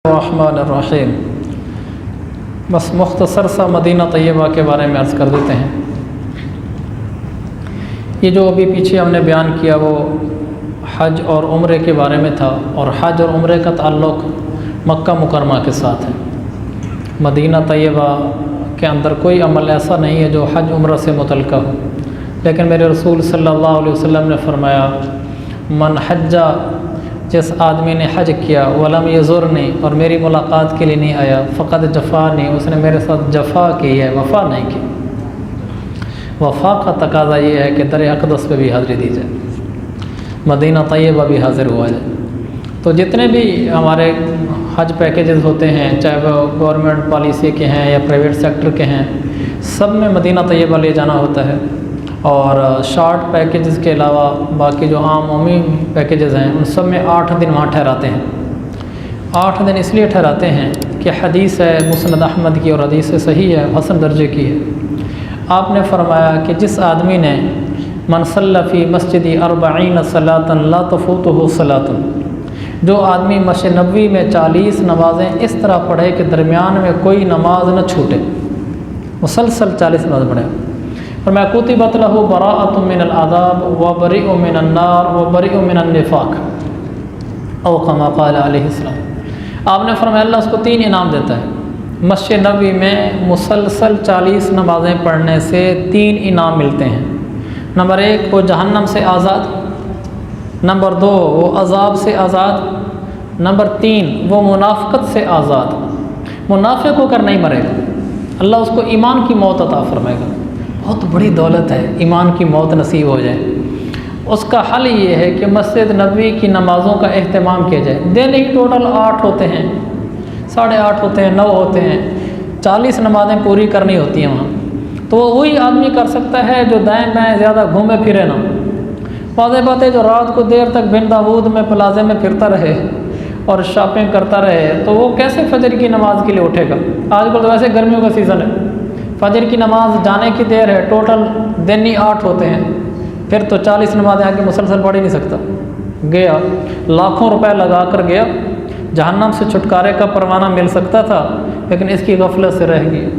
الرحمن الرحیم۔ بس مختصر سا مدینہ طیبہ کے بارے میں عرض کر دیتے ہیں۔ یہ جو ابھی پیچھے ہم نے بیان کیا وہ حج اور عمرے کے بارے میں تھا، اور حج اور عمرے کا تعلق مکہ مکرمہ کے ساتھ ہے۔ مدینہ طیبہ کے اندر کوئی عمل ایسا نہیں ہے جو حج عمرہ سے متعلقہ ہو، لیکن میرے رسول صلی اللہ علیہ وسلم نے فرمایا من حجہ، جس آدمی نے حج کیا ولم یزرنی، اور میری ملاقات کے لیے نہیں آیا، فقد جفانی، اس نے میرے ساتھ جفا کی ہے، وفا نہیں کی۔ وفا کا تقاضا یہ ہے کہ در اقدس پہ بھی حاضری دی جائے، مدینہ طیبہ بھی حاضر ہوا جائے۔ تو جتنے بھی ہمارے حج پیکیجز ہوتے ہیں، چاہے وہ گورنمنٹ پالیسی کے ہیں یا پرائیویٹ سیکٹر کے ہیں، سب میں مدینہ طیبہ لے جانا ہوتا ہے۔ اور شارٹ پیکیجز کے علاوہ باقی جو عام عمومی پیکیجز ہیں ان سب میں 8 دن وہاں ٹھہراتے ہیں۔ 8 دن اس لیے ٹھہراتے ہیں کہ حدیث ہے مسند احمد کی، اور حدیث صحیح ہے، حسن درجے کی ہے۔ آپ نے فرمایا کہ جس آدمی نے من صلی فی مسجدی 40 صلاۃ لا تفوتہ صلاۃ، جو آدمی مسجد نبوی میں 40 نمازیں اس طرح پڑھے کہ درمیان میں کوئی نماز نہ چھوٹے، مسلسل 40 نماز پڑھے، اور میں کتبت لہ براءۃ من العذاب وبریء من النار وبریء من النفاق، او کما قال علیہ السلام۔ آپ نے فرمایا اللہ اس کو 3 انعام دیتا ہے۔ مسجد نبوی میں مسلسل 40 نمازیں پڑھنے سے 3 انعام ملتے ہیں۔ نمبر 1 وہ جہنم سے آزاد، نمبر 2 وہ عذاب سے آزاد، نمبر 3 وہ منافقت سے آزاد۔ منافق ہو کر نہیں مرے گا، اللہ اس کو ایمان کی موت عطا فرمائے گا۔ بہت بڑی دولت ہے ایمان کی موت نصیب ہو جائے۔ اس کا حل یہ ہے کہ مسجد نبوی کی نمازوں کا اہتمام کیا جائے۔ دن ہی ٹوٹل 8 ہوتے ہیں، 8:30 ہوتے ہیں، 9 ہوتے ہیں، 40 نمازیں پوری کرنی ہوتی ہیں وہاں۔ تو وہی آدمی کر سکتا ہے جو دائیں بائیں زیادہ گھومے پھرے نہ۔ واضح بات ہے جو رات کو دیر تک بن داود میں پلازے میں پھرتا رہے اور شاپنگ کرتا رہے تو وہ کیسے فجر کی نماز کے لیے اٹھے گا؟ آج کل تو ویسے گرمیوں کا سیزن ہے، فجر کی نماز جانے کی دیر ہے، ٹوٹل دن ہی 8 ہوتے ہیں، پھر تو 40 نمازیں آ کے مسلسل پڑھ ہی نہیں سکتا۔ گیا لاکھوں روپے لگا کر گیا، جہنم سے چھٹکارے کا پروانہ مل سکتا تھا لیکن اس کی غفلت سے رہ گئی۔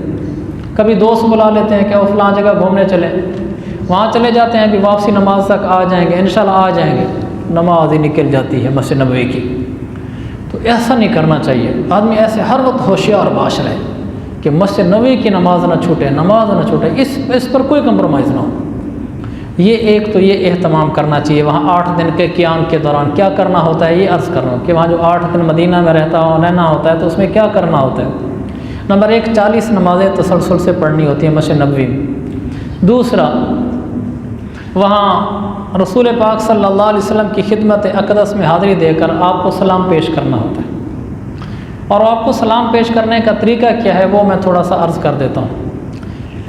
کبھی دوست بلا لیتے ہیں کہ وہ فلاں جگہ گھومنے چلیں، وہاں چلے جاتے ہیں کہ واپسی نماز تک آ جائیں گے، انشاءاللہ آ جائیں گے، نماز ہی نکل جاتی ہے مسجد نبوی کی۔ تو ایسا نہیں کرنا چاہیے، آدمی ایسے ہر وقت ہوشیار باش رہے کہ مسجد نبوی کی نماز نہ چھوٹے، نماز نہ چھوٹے، اس پر کوئی کمپرومائز نہ ہو۔ یہ ایک تو یہ اہتمام کرنا چاہیے۔ وہاں 8 دن کے قیام کے دوران کیا کرنا ہوتا ہے یہ عرض کر رہا ہوں کہ وہاں جو 8 دن مدینہ میں رہنا ہوتا ہے تو اس میں کیا کرنا ہوتا ہے۔ نمبر 1 40 نمازیں تسلسل سے پڑھنی ہوتی ہیں مسجد نبوی میں۔ دوسرا وہاں رسول پاک صلی اللہ علیہ وسلم کی خدمت اقدس میں حاضری دے کر آپ کو سلام پیش کرنا ہوتا ہے، اور آپ کو سلام پیش کرنے کا طریقہ کیا ہے وہ میں تھوڑا سا عرض کر دیتا ہوں۔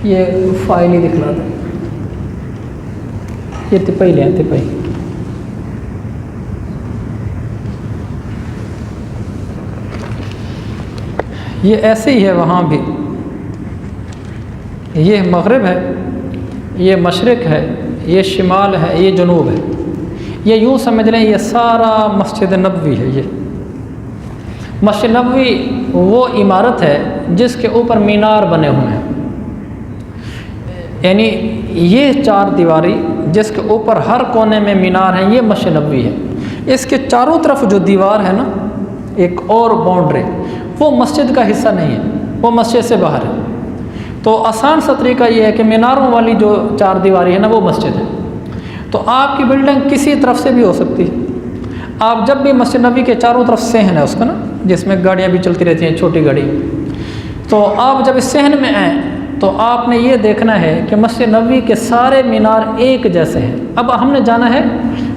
یہ فائل ہی دکھلا دیں، یہ تپائی لیں، تپائی۔ یہ ایسے ہی ہے وہاں بھی، یہ مغرب ہے، یہ مشرق ہے، یہ شمال ہے، یہ جنوب ہے۔ یہ یوں سمجھ لیں یہ سارا مسجد نبوی ہے۔ یہ مسجد نبوی وہ عمارت ہے جس کے اوپر مینار بنے ہوئے ہیں، یعنی یہ 4 دیواری جس کے اوپر ہر کونے میں مینار ہیں، یہ مسجد نبوی ہے۔ اس کے چاروں طرف جو دیوار ہے نا، ایک اور باؤنڈری، وہ مسجد کا حصہ نہیں ہے، وہ مسجد سے باہر ہے۔ تو آسان سا طریقہ یہ ہے کہ میناروں والی جو 4 دیواری ہے نا وہ مسجد ہے۔ تو آپ کی بلڈنگ کسی طرف سے بھی ہو سکتی ہے۔ آپ جب بھی مسجد نبوی کے چاروں طرف صحن ہے اس کا نا، جس میں گاڑیاں بھی چلتی رہتی ہیں، چھوٹی گاڑی، تو آپ جب اس صحن میں آئیں تو آپ نے یہ دیکھنا ہے کہ مسجد نبوی کے سارے مینار ایک جیسے ہیں۔ اب ہم نے جانا ہے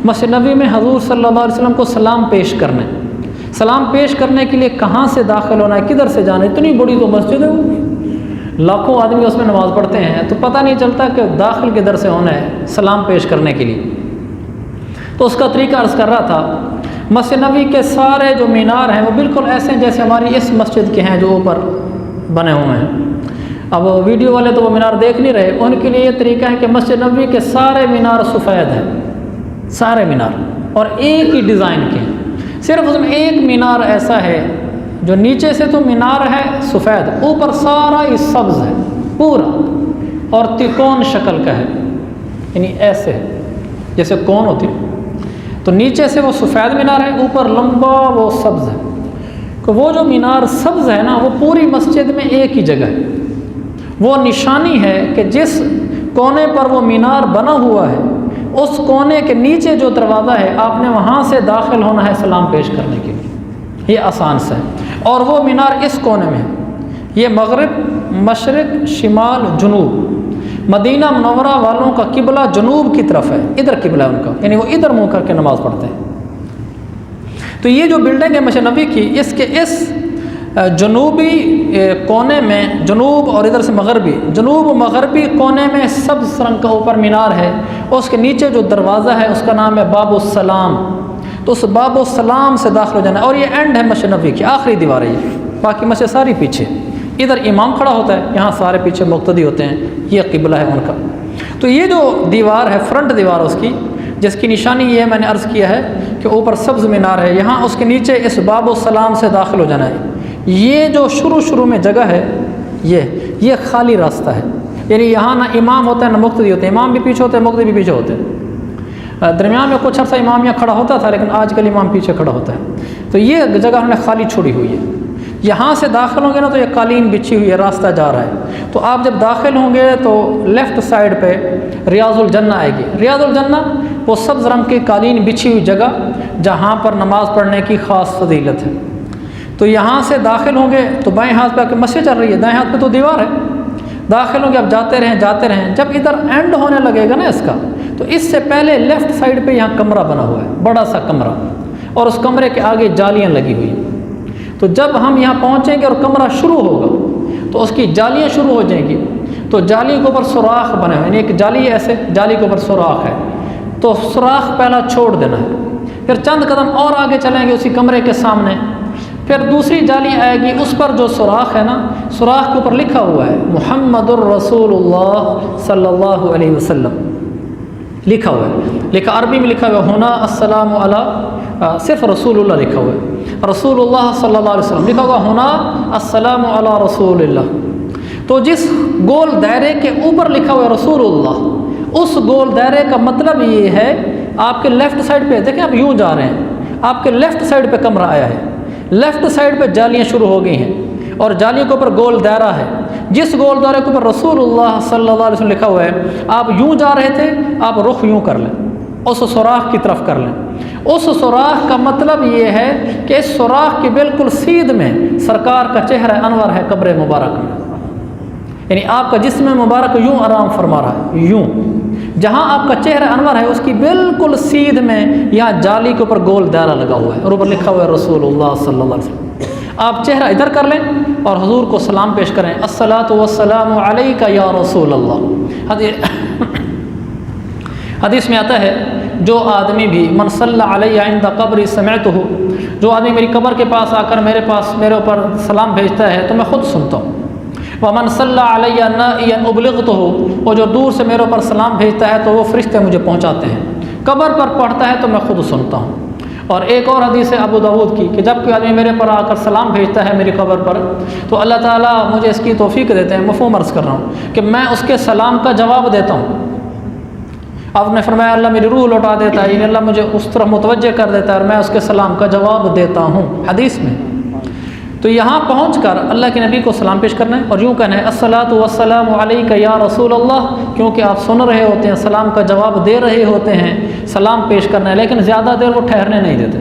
مسجد نبوی میں حضور صلی اللہ علیہ وسلم کو سلام پیش کرنا ہے۔ سلام پیش کرنے کے لیے کہاں سے داخل ہونا ہے، کدھر سے جانا ہے؟ اتنی بڑی تو مسجد ہے، لاکھوں آدمی اس میں نماز پڑھتے ہیں، تو پتہ نہیں چلتا کہ داخل کدھر سے ہونا ہے سلام پیش کرنے کے لیے۔ تو اس کا طریقہ عرض کر رہا تھا، مسجد نبوی کے سارے جو مینار ہیں وہ بالکل ایسے ہیں جیسے ہماری اس مسجد کے ہیں جو اوپر بنے ہوئے ہیں۔ اب ویڈیو والے تو وہ مینار دیکھ نہیں رہے، ان کے لیے یہ طریقہ ہے کہ مسجد نبوی کے سارے مینار سفید ہیں، سارے مینار، اور ایک ہی ڈیزائن کے ہیں۔ صرف اس میں ایک مینار ایسا ہے جو نیچے سے تو مینار ہے سفید، اوپر سارا ہی سبز ہے پورا، اور تکون شکل کا ہے، یعنی ایسے ہے جیسے کون ہوتی ہے۔ تو نیچے سے وہ سفید مینار ہے، اوپر لمبا وہ سبز ہے۔ کہ وہ جو مینار سبز ہے نا، وہ پوری مسجد میں ایک ہی جگہ ہے۔ وہ نشانی ہے کہ جس کونے پر وہ مینار بنا ہوا ہے، اس کونے کے نیچے جو دروازہ ہے، آپ نے وہاں سے داخل ہونا ہے سلام پیش کرنے کے لیے۔ یہ آسان سے ہے، اور وہ مینار اس کونے میں ہے۔ یہ مغرب، مشرق، شمال، جنوب، مدینہ منورہ والوں کا قبلہ جنوب کی طرف ہے، ادھر قبلہ ہے ان کا، یعنی وہ ادھر منہ کر کے نماز پڑھتے ہیں۔ تو یہ جو بلڈنگ ہے مسجد نبوی کی، اس کے اس جنوبی کونے میں، جنوب اور ادھر سے مغربی، جنوب و مغربی کونے میں سبز رنگ کا اوپر مینار ہے، اور اس کے نیچے جو دروازہ ہے اس کا نام ہے باب السلام۔ تو اس باب السلام سے داخل ہو جانا ہے، اور یہ اینڈ ہے مسجد نبوی کی، آخری دیوار ہے یہ، باقی مسجد ساری پیچھے۔ ادھر امام کھڑا ہوتا ہے، یہاں سارے پیچھے مقتدی ہوتے ہیں، یہ قبلہ ہے ان کا۔ تو یہ جو دیوار ہے، فرنٹ دیوار اس کی، جس کی نشانی یہ میں نے عرض کیا ہے کہ اوپر سبز مینار ہے، یہاں اس کے نیچے اس باب السلام سے داخل ہو جانا ہے۔ یہ جو شروع میں جگہ ہے، یہ خالی راستہ ہے، یعنی یہاں نہ امام ہوتا ہے نہ مقتدی ہوتے ہیں، امام بھی پیچھے ہوتے ہیں، مقتدی بھی پیچھے ہوتے ہیں۔ درمیان میں کچھ عرصہ امام یہاں کھڑا ہوتا تھا، لیکن آج کل امام پیچھے کھڑا ہوتا ہے۔ تو یہ جگہ ہم نے خالی چھوڑی ہوئی ہے۔ یہاں سے داخل ہوں گے نا تو یہ قالین بچھی ہوئی ہے، راستہ جا رہا ہے۔ تو آپ جب داخل ہوں گے تو لیفٹ سائڈ پہ ریاض الجنہ آئے گی۔ ریاض الجنہ وہ سبز رنگ کی قالین بچھی ہوئی جگہ جہاں پر نماز پڑھنے کی خاص فضیلت ہے۔ تو یہاں سے داخل ہوں گے تو بائیں ہاتھ پہ آپ کی مسجد چل رہی ہے، دائیں ہاتھ پہ تو دیوار ہے، داخل ہوں گے آپ جاتے رہیں۔ جب ادھر اینڈ ہونے لگے گا نا اس کا، تو اس سے پہلے لیفٹ سائڈ پہ یہاں کمرہ بنا ہوا ہے، بڑا سا کمرہ، اور اس کمرے کے آگے جالیاں لگی ہوئی ہیں۔ تو جب ہم یہاں پہنچیں گے اور کمرہ شروع ہوگا تو اس کی جالیاں شروع ہو جائیں گی۔ تو جالی کے اوپر سوراخ بنے ہوئے، یعنی ایک جالی ایسے، جالی کے اوپر سوراخ ہے، تو سوراخ پہلا چھوڑ دینا ہے۔ پھر چند قدم اور آگے چلیں گے اسی کمرے کے سامنے، پھر دوسری جالی آئے گی، اس پر جو سوراخ ہے نا، سوراخ کے اوپر لکھا ہوا ہے محمد الرسول اللہ صلی اللہ علیہ وسلم لکھا ہوا ہے، لکھا عربی میں لکھا ہوا ہے، ہونا السلام علی، صرف رسول اللہ لکھا ہوا ہے، رسول اللہ صلی اللہ علیہ وسلم لکھا ہوا، ہونا السلام علی رسول اللہ۔ تو جس گول دائرے کے اوپر لکھا ہوا ہے رسول اللہ، اس گول دائرے کا مطلب یہ ہے آپ کے لیفٹ سائڈ پہ دیکھیں، آپ یوں جا رہے ہیں، آپ کے لیفٹ سائڈ پہ کمرہ آیا ہے، لیفٹ سائڈ پہ جالیاں شروع ہو گئی ہیں، اور جالیوں کے اوپر گول دائرہ ہے، جس گول دائرے کے اوپر رسول اللہ صلی اللہ علیہ وسلم لکھا ہوا ہے، آپ یوں جا رہے تھے، آپ رخ یوں کر لیں، اس سوراخ کی طرف کر لیں۔ اس سوراخ کا مطلب یہ ہے کہ اس سوراخ کی بالکل سیدھ میں سرکار کا چہرہ انور ہے قبر مبارک میں، یعنی آپ کا جسم مبارک یوں آرام فرما رہا ہے، یوں جہاں آپ کا چہرہ انور ہے اس کی بالکل سیدھ میں یہاں جالی کے اوپر گول دائرہ لگا ہوا ہے، اور اوپر لکھا ہوا ہے رسول اللہ صلی اللہ علیہ وسلم۔ آپ چہرہ ادھر کر لیں اور حضور کو سلام پیش کریں، الصلاۃ والسلام علیک یا رسول اللہ۔ حدیث میں آتا ہے جو آدمی بھی من صلی علیہ عند قبری سمعتہ، جو آدمی میری قبر کے پاس آ کر میرے اوپر سلام بھیجتا ہے تو میں خود سنتا ہوں۔ ومن صلی علیہ نائیا ابلغتہ، وہ جو دور سے میرے اوپر سلام بھیجتا ہے تو وہ فرشتے مجھے پہنچاتے ہیں۔ قبر پر پڑھتا ہے تو میں خود سنتا ہوں۔ اور ایک اور حدیث ہے ابو داؤد کی کہ جب کوئی آدمی میرے پر آ کر سلام بھیجتا ہے میری قبر پر تو اللہ تعالیٰ مجھے اس کی توفیق دیتے ہیں، مفہوم عرض کر رہا ہوں، کہ میں اس کے سلام کا جواب دیتا ہوں۔ آپ نے فرمایا اللہ میری روح لوٹا دیتا ہے، یعنی اللہ مجھے اس طرف متوجہ کر دیتا ہے اور میں اس کے سلام کا جواب دیتا ہوں، حدیث میں۔ تو یہاں پہنچ کر اللہ کے نبی کو سلام پیش کرنا ہے اور یوں کہنا ہے الصلاۃ والسلام علیک یا رسول اللہ، کیونکہ آپ سن رہے ہوتے ہیں، سلام کا جواب دے رہے ہوتے ہیں، سلام پیش کرنا ہے، لیکن زیادہ دیر وہ ٹھہرنے نہیں دیتے،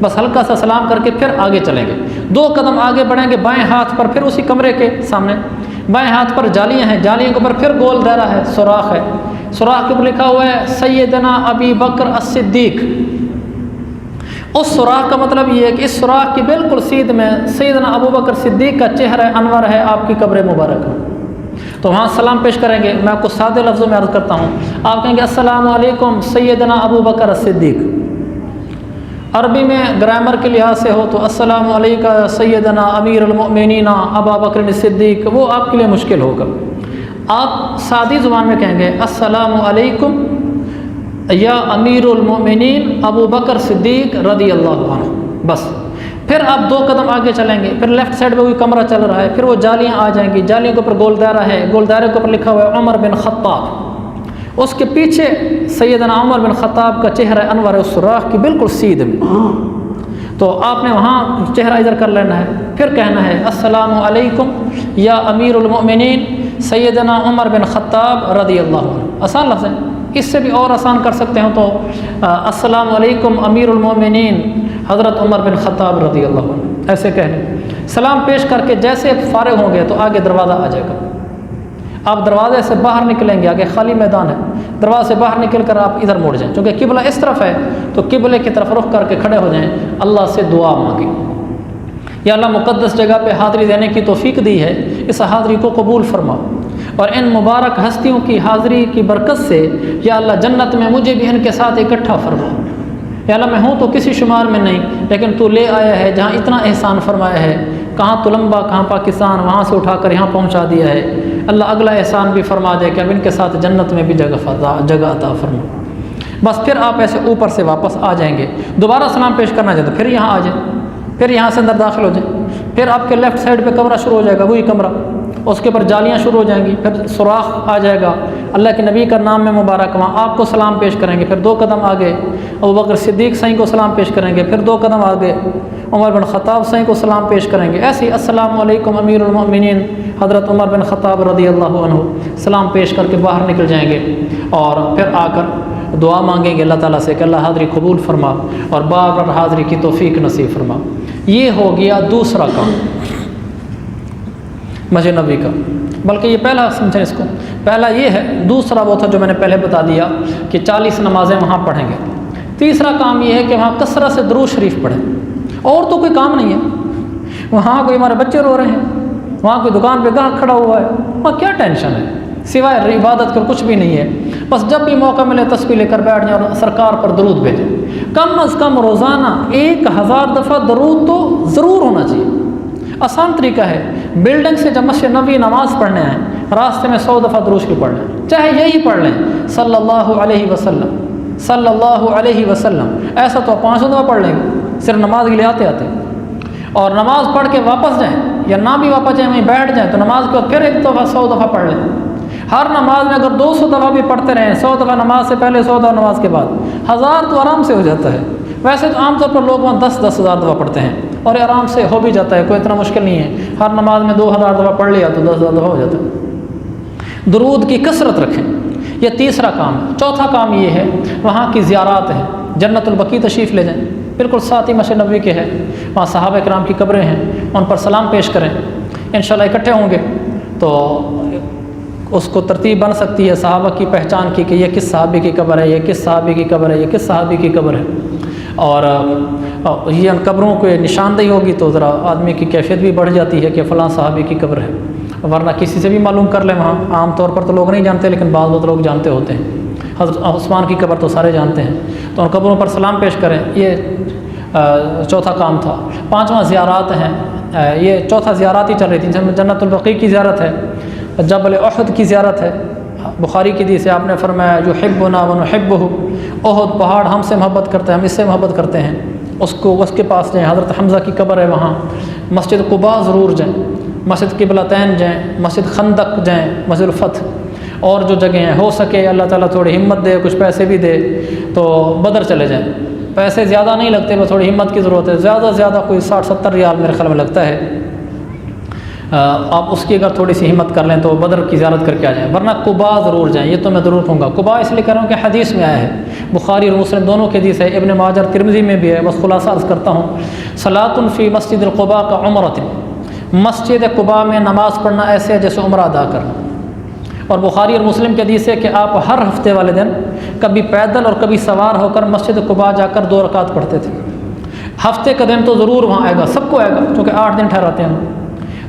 بس ہلکا سا سلام کر کے پھر آگے چلیں گے، 2 قدم آگے بڑھیں گے، بائیں ہاتھ پر پھر اسی کمرے کے سامنے بائیں ہاتھ پر جالیاں ہیں، جالیوں کے اوپر پھر گول دائرہ ہے، سوراخ ہے، سوراخ کے اوپر لکھا ہوا ہے سیدنا ابی بکر الصدیق۔ اس سوراخ کا مطلب یہ ہے کہ اس سوراخ کی بالکل سیدھ میں سیدنا ابو بکر صدیق کا چہرہ انور ہے آپ کی قبر مبارک میں۔ تو وہاں سلام پیش کریں گے، میں آپ کو سادے لفظوں میں عرض کرتا ہوں، آپ کہیں گے السلام علیکم سیدنا ابو بکر الصدیق۔ عربی میں گرامر کے لحاظ سے ہو تو السلام علیکم سیدنا امیر المؤمنین ابا بکر الصدیق، وہ آپ کے لیے مشکل ہوگا۔ آپ سادی زبان میں کہیں گے السلام علیکم یا امیر المؤمنین ابو بکر صدیق رضی اللہ عنہ، بس پھر آپ 2 قدم آگے چلیں گے، پھر لیفٹ سائڈ پہ کوئی کمرہ چل رہا ہے، پھر وہ جالیاں آ جائیں گی، جالیوں کے اوپر گولدارہ ہے، گولدارے کے اوپر لکھا ہوا ہے عمر بن خطاب، اس کے پیچھے سیدنا عمر بن خطاب کا چہرہ انور ہے، اس سوراخ کی بالکل سیدھ میں، تو آپ نے وہاں چہرہ ادھر کر لینا ہے، پھر کہنا ہے السلام علیکم یا امیر المؤمنین سیدنا عمر بن خطاب رضی اللہ عنہ۔ آسان لفظ ہے، اس سے بھی اور آسان کر سکتے ہوں تو السلام علیکم امیر المؤمنین حضرت عمر بن خطاب رضی اللہ عنہ، ایسے کہہ لیں۔ سلام پیش کر کے جیسے فارغ ہوں گے تو آگے دروازہ آ جائے گا، آپ دروازے سے باہر نکلیں گے، آگے خالی میدان ہے، دروازے سے باہر نکل کر آپ ادھر مڑ جائیں، چونکہ قبلہ اس طرف ہے تو قبلے کی طرف رخ کر کے کھڑے ہو جائیں، اللہ سے دعا مانگیں، یا اللہ مقدس جگہ پہ حاضری دینے کی توفیق دی ہے، اس حاضری کو قبول فرما، اور ان مبارک ہستیوں کی حاضری کی برکت سے یا اللہ جنت میں مجھے بھی ان کے ساتھ اکٹھا فرما، یا اللہ میں ہوں تو کسی شمار میں نہیں، لیکن تو لے آیا ہے جہاں اتنا احسان فرمایا ہے، کہاں تلمبا کہاں پاکستان، وہاں سے اٹھا کر یہاں پہنچا دیا ہے، اللہ اگلا احسان بھی فرما دے کہ اب ان کے ساتھ جنت میں بھی جگہ عطا فرما۔ بس پھر آپ ایسے اوپر سے واپس آ جائیں گے، دوبارہ سلام پیش کرنا چاہتے پھر یہاں آ جائیں، پھر یہاں سے اندر داخل ہو جائیں، پھر آپ کے لیفٹ سائڈ پہ کمرہ شروع ہو جائے گا، وہی کمرہ، اس کے اوپر جالیاں شروع ہو جائیں گی، پھر سوراخ آ جائے گا، اللہ کے نبی کا نام میں مبارک، وہاں آپ کو سلام پیش کریں گے، پھر 2 قدم آگے ابوبکر صدیق سائیں کو سلام پیش کریں گے، پھر 2 قدم آگے عمر بن خطاب سائیں کو سلام پیش کریں گے، ایسے ہی السلام علیکم امیر المؤمنین حضرت عمر بن خطاب رضی اللہ عنہ سلام پیش کر کے باہر نکل جائیں گے، اور پھر آ کر دعا مانگیں گے اللہ تعالیٰ سے کہ اللہ حاضری قبول فرما اور بار بار حاضری کی توفیق نصیب فرما۔ یہ ہو گیا دوسرا کام مسجد نبوی کا، بلکہ یہ پہلا سمجھیں اس کو، پہلا یہ ہے، دوسرا وہ تھا جو میں نے پہلے بتا دیا کہ 40 نمازیں وہاں پڑھیں گے۔ تیسرا کام یہ ہے کہ وہاں کثرت سے درود شریف پڑھیں، اور تو کوئی کام نہیں ہے، وہاں کوئی ہمارے بچے رو رہے ہیں، وہاں کوئی دکان پہ گاہک کھڑا ہوا ہے، وہاں کیا ٹینشن ہے، سوائے عبادت کر کچھ بھی نہیں ہے، بس جب بھی موقع ملے تسبیح لے کر بیٹھ جائیں اور سرکار پر درود بھیجیں، کم از کم روزانہ 1000 دفعہ درود تو ضرور ہونا چاہیے۔ آسان طریقہ ہے، بلڈنگ سے جب مسجد نبوی نماز پڑھنے آئیں، راستے میں 100 دفعہ درود شریف پڑھ لیں، چاہے یہی پڑھ لیں صلی اللہ علیہ وسلم صلی اللہ علیہ وسلم، ایسا تو 500 دفعہ پڑھ لیں گے صرف نماز کے لیے آتے آتے، اور نماز پڑھ کے واپس جائیں یا نہ بھی واپس جائیں وہیں بیٹھ جائیں تو نماز کے بعد پھر 1 دفعہ 100 دفعہ پڑھ لیں، ہر نماز میں اگر 200 دفعہ بھی پڑھتے رہیں، 100 دفعہ نماز سے پہلے 100 دفعہ نماز کے بعد، 1000 تو آرام سے ہو جاتا ہے۔ ویسے تو عام طور پر لوگ وہاں 10-10 ہزار دفعہ پڑھتے ہیں اور آرام سے ہو بھی جاتا ہے، کوئی اتنا مشکل نہیں ہے، ہر نماز میں 2000 دفعہ پڑھ لیا تو 10,000 دفعہ ہو جاتا ہے۔ درود کی کثرت رکھیں، یہ تیسرا کام ہے۔ چوتھا کام یہ ہے، وہاں کی زیارات ہیں، جنت البقیع تشریف لے جائیں، بالکل ساتھ ہی مسجد نبوی کے ہے، وہاں صحابہ کرام کی قبریں ہیں، ان پر سلام پیش کریں، انشاءاللہ اکٹھے ہوں گے تو اس کو ترتیب بن سکتی ہے صحابہ کی پہچان کی کہ یہ کس صحابی کی قبر ہے، یہ کس صحابی کی قبر ہے، یہ کس صحابی کی قبر ہے، اور یہ ان قبروں کو نشاندہی ہوگی تو ذرا آدمی کی کیفیت بھی بڑھ جاتی ہے کہ فلاں صحابی کی قبر ہے، ورنہ کسی سے بھی معلوم کر لیں، وہاں عام طور پر تو لوگ نہیں جانتے لیکن بعض بہت لوگ جانتے ہوتے ہیں، حضرت عثمان کی قبر تو سارے جانتے ہیں، تو ان قبروں پر سلام پیش کریں، یہ چوتھا کام تھا۔ 5واں زیارات ہیں، یہ چوتھا زیارات ہی چل رہی تھی، جنت البقیع کی زیارت ہے، جبل احد کی زیارت ہے، بخاری کی حدیث سے آپ نے فرمایا یحبنا ونحبہ، احد پہاڑ ہم سے محبت کرتے ہیں، ہم اس سے محبت کرتے ہیں، اس کے پاس جائیں، حضرت حمزہ کی قبر ہے وہاں، مسجد قباء ضرور جائیں، مسجد قبلتین جائیں، مسجد خندق جائیں، مسجد الفتح، اور جو جگہیں ہیں ہو سکے اللہ تعالیٰ تھوڑی ہمت دے، کچھ پیسے بھی دے تو بدر چلے جائیں، پیسے زیادہ نہیں لگتے، بس تھوڑی ہمت کی ضرورت ہے، زیادہ سے زیادہ کوئی 60-70 ریال میرے خیال میں لگتا ہے، آپ اس کی اگر تھوڑی سی ہمت کر لیں تو بدر کی زیارت کر کے آ جائیں، ورنہ قباء ضرور جائیں، یہ تو میں ضرور کہوں گا۔ قباء اس لیے کہہ رہا ہوں کہ حدیث میں آیا ہے، بخاری اور مسلم دونوں کی حدیث ہے، ابن ماجہ ترمذی میں بھی ہے، بس خلاصہ عرض کرتا ہوں، صلاۃ فی مسجد القباء کا عمرۃ، مسجد قباء میں نماز پڑھنا ایسے ہے جیسے عمرہ ادا کرنا، اور بخاری اور مسلم کی حدیث ہے کہ آپ ہر ہفتے والے دن کبھی پیدل اور کبھی سوار ہو کر مسجد قباء جا کر 2 رکعت پڑھتے تھے، ہفتے کا دن تو ضرور وہاں آئے گا، سب کو آئے گا کیونکہ 8 دن ٹھہراتے ہیں،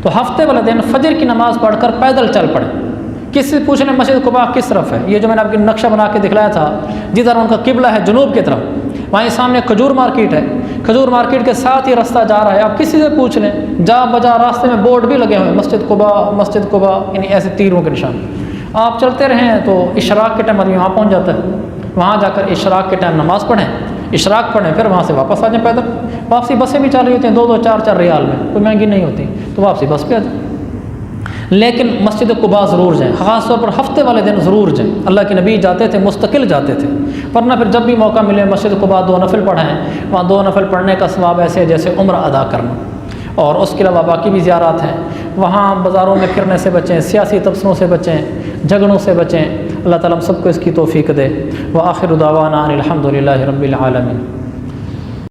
تو ہفتے والے دن فجر کی نماز پڑھ کر پیدل چل پڑے۔ کس سے پوچھنے مسجد قباء کس طرف ہے، یہ جو میں نے آپ کی نقشہ بنا کے دکھلایا تھا، جدھر ان کا قبلہ ہے جنوب کی طرف، وہیں سامنے کھجور مارکیٹ ہے، کھجور مارکیٹ کے ساتھ ہی راستہ جا رہا ہے، آپ کسی سے پوچھ لیں، جا بجا راستے میں بورڈ بھی لگے ہوئے ہیں، مسجد قباء، یعنی ایسے تیروں کے نشان، آپ چلتے رہیں تو اشراق کے ٹائم آدمی وہاں پہنچ جاتا ہے، وہاں جا کر اشراق کے ٹائم نماز پڑھیں، اشراق پڑھیں، پھر وہاں سے واپس آ جائیں پیدل، واپسی بسیں بھی چالی ہوتی ہیں 2-2 4-4 ریال میں، کوئی مہنگی نہیں ہوتی، تو واپسی بس پہ آ جائیں۔ لیکن مسجد قباء ضرور جائیں، خاص طور پر ہفتے والے دن ضرور جائیں۔ اللہ کے نبی جاتے تھے، مستقل جاتے تھے، ورنہ پھر جب بھی موقع ملے مسجد قباء 2 نفل پڑھیں، وہاں 2 نفل پڑھنے کا ثواب ایسے ہے جیسے عمرہ ادا کرنا۔ اور اس کے علاوہ باقی بھی زیارات ہیں، وہاں بازاروں میں پھرنے سے بچیں، سیاسی تبصروں سے بچیں، جھگڑوں سے بچیں۔ اللہ تعالیٰ ہم سب کو اس کی توفیق دے۔ وآخر دعوانا ان الحمد للہ رب العالمین۔